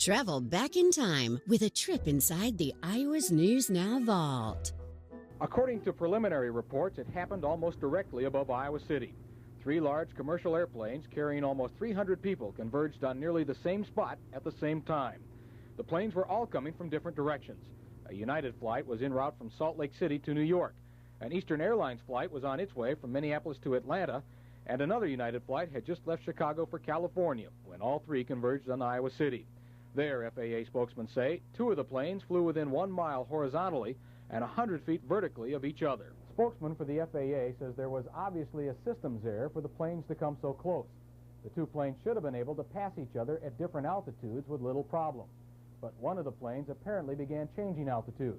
Travel back in time with a trip inside the Iowa's News Now vault. According to preliminary reports, it happened almost directly above Iowa City. 3 large commercial airplanes carrying almost 300 people converged on nearly the same spot at the same time. The planes were all coming from different directions. A United flight was en route from Salt Lake City to New York. An Eastern Airlines flight was on its way from Minneapolis to Atlanta, and another United flight had just left Chicago for California when all 3 converged on Iowa City. There, FAA spokesmen say, 2 of the planes flew within 1 mile horizontally and 100 feet vertically of each other. Spokesman for the FAA says there was obviously a systems error for the planes to come so close. The 2 planes should have been able to pass each other at different altitudes with little problem. But one of the planes apparently began changing altitude.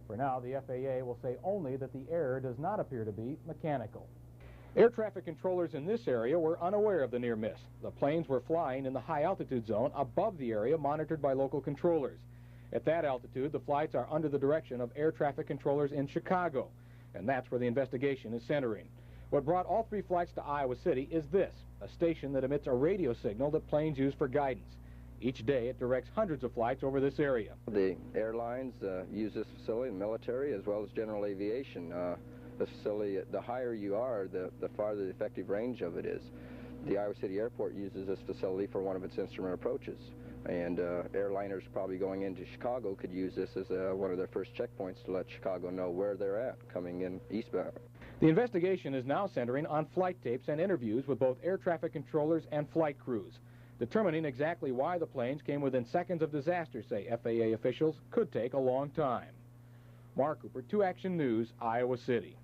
For now, the FAA will say only that the error does not appear to be mechanical. Air traffic controllers in this area were unaware of the near miss. The planes were flying in the high altitude zone above the area monitored by local controllers. At that altitude, the flights are under the direction of air traffic controllers in Chicago, and that's where the investigation is centering. What brought all 3 flights to Iowa City is this, a station that emits a radio signal that planes use for guidance. Each day, it directs hundreds of flights over this area. The airlines use this facility, the military, as well as general aviation. The facility, the higher you are, the farther the effective range of it is. The Iowa City Airport uses this facility for one of its instrument approaches. And airliners probably going into Chicago could use this as one of their first checkpoints to let Chicago know where they're at coming in eastbound. The investigation is now centering on flight tapes and interviews with both air traffic controllers and flight crews. Determining exactly why the planes came within seconds of disaster, say FAA officials, could take a long time. Mark Cooper, 2 Action News, Iowa City.